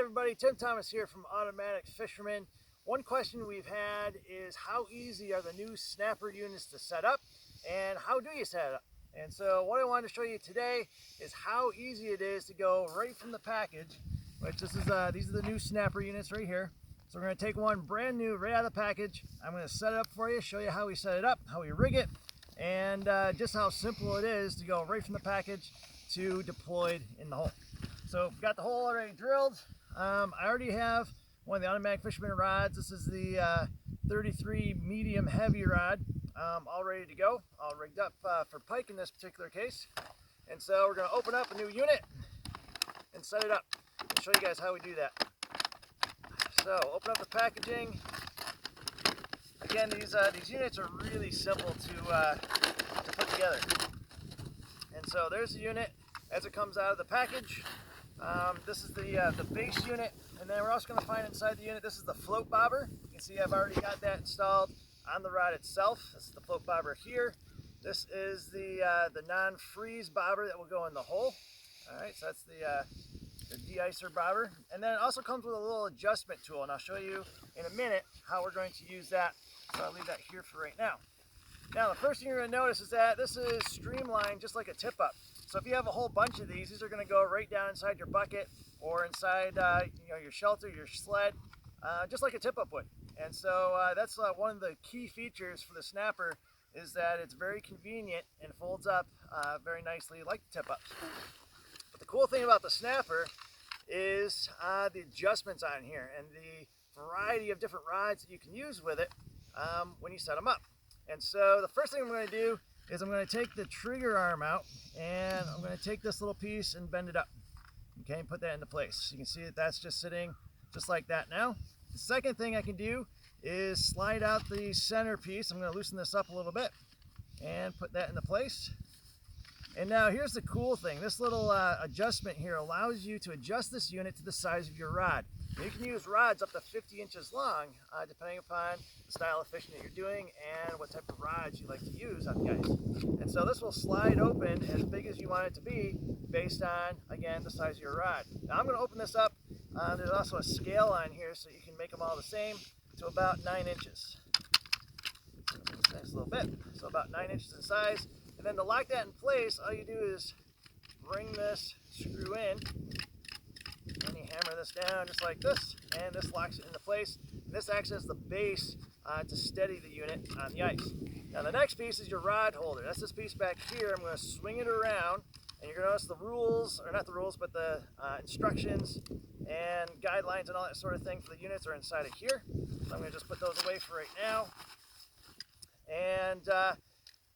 everybody, Tim Thomas here from Automatic Fisherman. One question we've had is how easy are the new snapper units to set up and how do you set it up? And so what I wanted to show you today is how easy it is to go right from the package, which these are the new snapper units right here. So we're going to take one brand new right out of the package. I'm going to set it up for you, show you how we set it up, how we rig it, and just how simple it is to go right from the package to deployed in the hole. So we've got the hole already drilled. I already have one of the Automatic Fisherman rods. This is the 33 medium heavy rod, all ready to go, all rigged up for pike in this particular case. And so we're going to open up a new unit and set it up. I'll show you guys how we do that. So open up the packaging. Again, these units are really simple to put together. And so there's the unit as it comes out of the package. This is the base unit, and then we're also going to find inside the unit, this is the float bobber. You can see I've already got that installed on the rod itself. This is the float bobber here. This is the non-freeze bobber that will go in the hole. All right, so that's the de-icer bobber. And then it also comes with a little adjustment tool, and I'll show you in a minute how we're going to use that. So I'll leave that here for right now. Now the first thing you're going to notice is that this is streamlined just like a tip-up. So if you have a whole bunch of these are going to go right down inside your bucket or inside your shelter, your sled, just like a tip-up would. And so that's one of the key features for the snapper, is that it's very convenient and folds up very nicely like the tip-ups. But the cool thing about the snapper is the adjustments on here and the variety of different rods that you can use with it when you set them up. And so the first thing I'm going to do is I'm going to take the trigger arm out, and I'm going to take this little piece and bend it up. Okay, and put that into place. You can see that that's just sitting just like that now. The second thing I can do is slide out the center piece. I'm going to loosen this up a little bit and put that into place. And now here's the cool thing. This little adjustment here allows you to adjust this unit to the size of your rod. You can use rods up to 50 inches long, depending upon the style of fishing that you're doing and what type of rods you like to use on the ice. And so this will slide open as big as you want it to be based on, again, the size of your rod. Now I'm going to open this up. There's also a scale on here so you can make them all the same, to about 9 inches. Nice little bit. So about 9 inches in size. And then to lock that in place, all you do is bring this screw in, and you hammer this down just like this, and this locks it into place. And this acts as the base to steady the unit on the ice. Now the next piece is your rod holder. That's this piece back here. I'm going to swing it around, and you're going to notice the rules, or not the rules, but the instructions and guidelines and all that sort of thing for the units are inside of here. So I'm going to just put those away for right now. And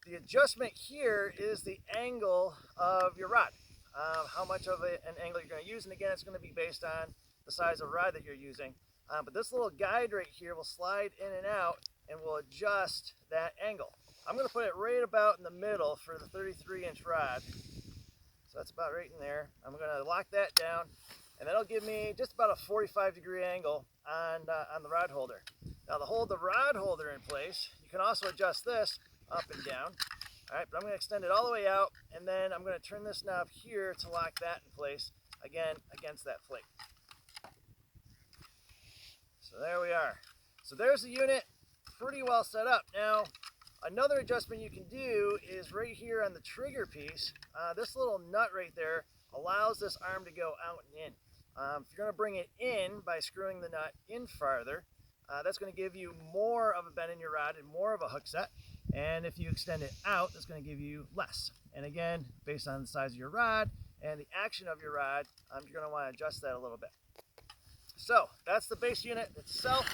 the adjustment here is the angle of your rod, how much of an angle you're going to use, and again it's going to be based on the size of rod that you're using. But this little guide right here will slide in and out and will adjust that angle. I'm going to put it right about in the middle for the 33-inch rod, so that's about right in there. I'm going to lock that down, and that'll give me just about a 45-degree angle on the rod holder. Now to hold the rod holder in place, you can also adjust this up and down. All right, but I'm going to extend it all the way out, and then I'm going to turn this knob here to lock that in place, again, against that plate. So there we are. So there's the unit, pretty well set up. Now, another adjustment you can do is right here on the trigger piece. This little nut right there allows this arm to go out and in. If you're going to bring it in by screwing the nut in farther, that's going to give you more of a bend in your rod and more of a hook set. And if you extend it out, it's going to give you less. And again, based on the size of your rod and the action of your rod, you're going to want to adjust that a little bit. So that's the base unit itself.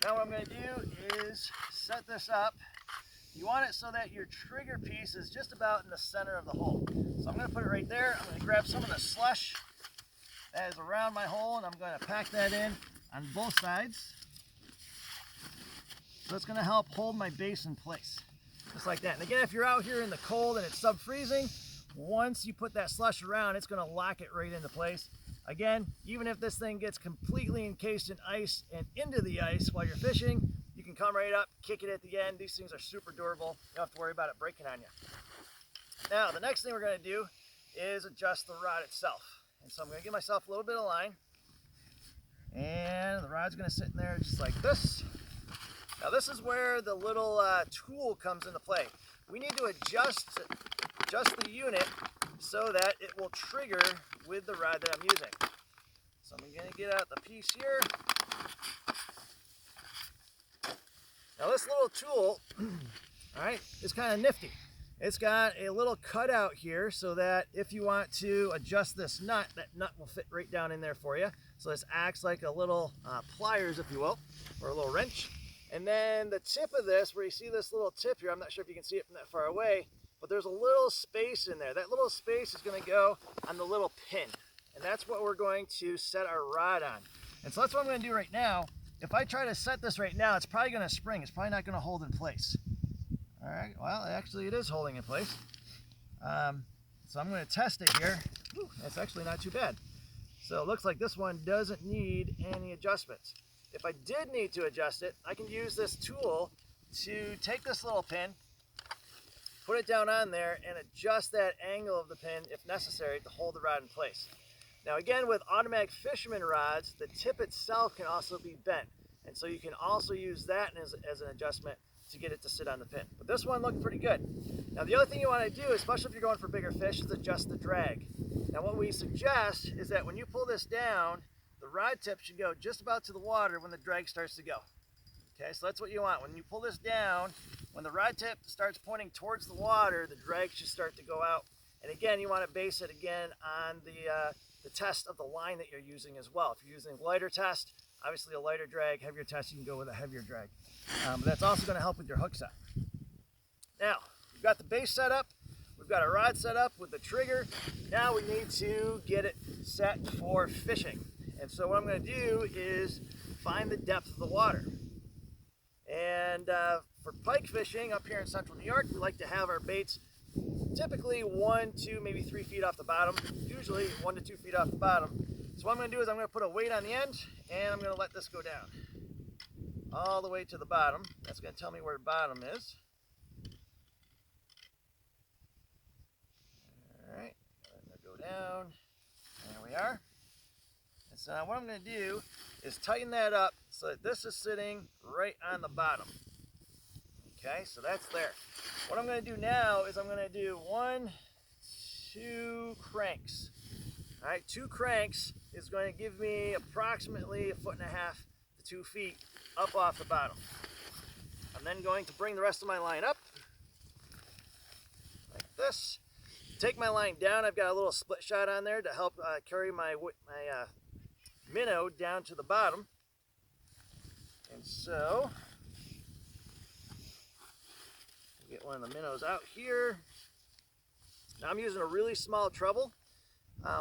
Now what I'm going to do is set this up. You want it so that your trigger piece is just about in the center of the hole. So I'm going to put it right there. I'm going to grab some of the slush that is around my hole, and I'm going to pack that in on both sides. So it's going to help hold my base in place, just like that. And again, if you're out here in the cold and it's sub-freezing, once you put that slush around, it's going to lock it right into place. Again, even if this thing gets completely encased in ice and into the ice while you're fishing, you can come right up, kick it at the end. These things are super durable. You don't have to worry about it breaking on you. Now, the next thing we're going to do is adjust the rod itself. And so I'm going to give myself a little bit of line. And the rod's going to sit in there just like this. Now this is where the little tool comes into play. We need to adjust the unit so that it will trigger with the rod that I'm using. So I'm going to get out the piece here. Now this little tool, all right, is kind of nifty. It's got a little cutout here so that if you want to adjust this nut, that nut will fit right down in there for you. So this acts like a little pliers, if you will, or a little wrench. And then the tip of this, where you see this little tip here, I'm not sure if you can see it from that far away, but there's a little space in there. That little space is going to go on the little pin. And that's what we're going to set our rod on. And so that's what I'm going to do right now. If I try to set this right now, it's probably going to spring. It's probably not going to hold in place. All right, well, actually it is holding in place. So I'm going to test it here. Whew, that's actually not too bad. So it looks like this one doesn't need any adjustments. If I did need to adjust it, I can use this tool to take this little pin, put it down on there, and adjust that angle of the pin if necessary to hold the rod in place. Now again, with automatic fisherman rods, the tip itself can also be bent. And so you can also use that as an adjustment to get it to sit on the pin. But this one looked pretty good. Now the other thing you want to do, especially if you're going for bigger fish, is adjust the drag. Now what we suggest is that when you pull this down, the rod tip should go just about to the water when the drag starts to go. Okay, so that's what you want. When you pull this down, when the rod tip starts pointing towards the water, the drag should start to go out. And again, you want to base it again on the test of the line that you're using as well. If you're using lighter test, obviously a lighter drag, heavier test, you can go with a heavier drag. But that's also going to help with your hook set. Now, we've got the base set up. We've got our rod set up with the trigger. Now we need to get it set for fishing. And so what I'm going to do is find the depth of the water. And for pike fishing up here in central New York, we like to have our baits typically 1, 2, maybe 3 feet off the bottom. Usually 1 to 2 feet off the bottom. So what I'm going to do is I'm going to put a weight on the end, and I'm going to let this go down all the way to the bottom. That's going to tell me where the bottom is. All right, let it go down. There we are. And so now what I'm going to do is tighten that up so that this is sitting right on the bottom. Okay, so that's there. What I'm going to do now is I'm going to do 1, 2 cranks. All right, 2 cranks is going to give me approximately 1.5 to 2 feet up off the bottom. I'm then going to bring the rest of my line up like this. Take my line down. I've got a little split shot on there to help carry my minnow down to the bottom. And so get one of the minnows out here. Now I'm using a really small treble.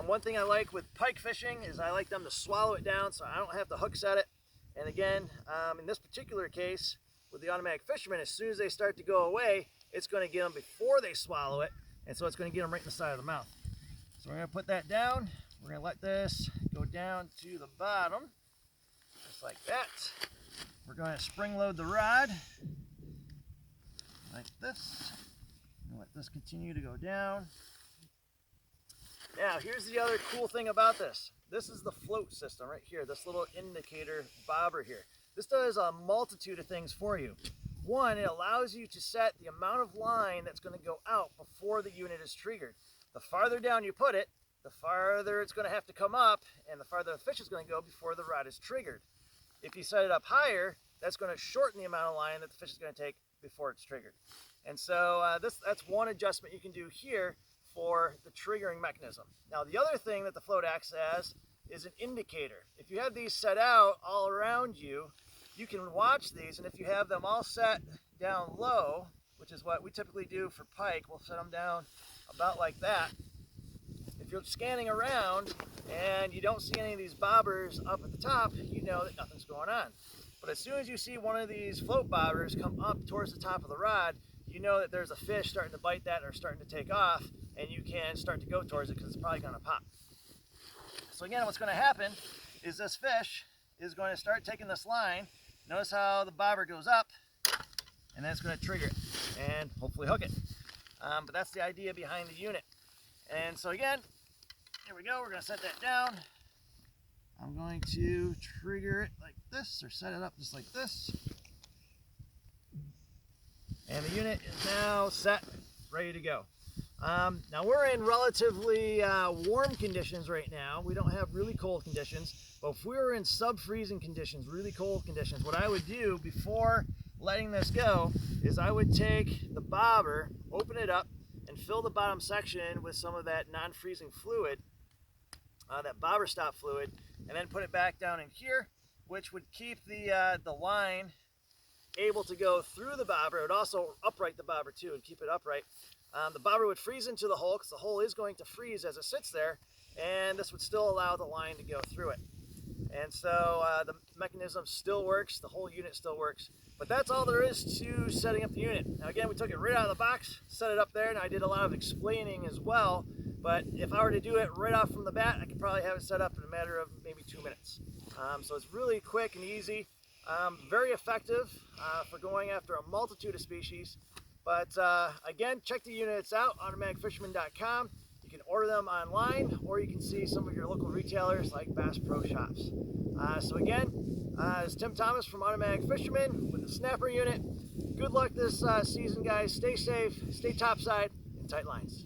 One thing I like with pike fishing is I like them to swallow it down so I don't have to hook set it. And again, in this particular case, with the automatic fisherman, as soon as they start to go away, it's going to get them before they swallow it. And so it's going to get them right in the side of the mouth. So we're going to put that down. We're going to let this go down to the bottom, just like that. We're going to spring load the rod, like this. And let this continue to go down. Now, here's the other cool thing about this. This is the float system right here, this little indicator bobber here. This does a multitude of things for you. One, it allows you to set the amount of line that's going to go out before the unit is triggered. The farther down you put it, the farther it's going to have to come up, and the farther the fish is going to go before the rod is triggered. If you set it up higher, that's going to shorten the amount of line that the fish is going to take before it's triggered. And so that's one adjustment you can do here for the triggering mechanism. Now the other thing that the float acts as is an indicator. If you have these set out all around you, you can watch these, and if you have them all set down low, which is what we typically do for pike, we'll set them down about like that. If you're scanning around and you don't see any of these bobbers up at the top, you know that nothing's going on. But as soon as you see one of these float bobbers come up towards the top of the rod, you know that there's a fish starting to bite that or starting to take off, and you can start to go towards it because it's probably going to pop. So again, what's going to happen is this fish is going to start taking this line. Notice how the bobber goes up, and then it's going to trigger it and hopefully hook it. But that's the idea behind the unit. And so again, here we go. We're going to set that down. I'm going to trigger it like this, or set it up just like this. And the unit is now set, ready to go. Now we're in relatively warm conditions right now. We don't have really cold conditions, but if we were in sub-freezing conditions, really cold conditions, what I would do before letting this go is I would take the bobber, open it up, and fill the bottom section with some of that non-freezing fluid, that bobber stop fluid, and then put it back down in here, which would keep the line able to go through the bobber. It would also upright the bobber too and keep it upright. The bobber would freeze into the hole because the hole is going to freeze as it sits there, and this would still allow the line to go through it. And so the mechanism still works, the whole unit still works. But that's all there is to setting up the unit. Now again, we took it right out of the box, set it up there, and I did a lot of explaining as well. But if I were to do it right off from the bat, I could probably have it set up in a matter of maybe 2 minutes. So it's really quick and easy, very effective for going after a multitude of species. But again, check the units out, automaticfisherman.com. You can order them online, or you can see some of your local retailers like Bass Pro Shops. So again, it's Tim Thomas from Automatic Fisherman with the snapper unit. Good luck this season, guys. Stay safe, stay topside, and tight lines.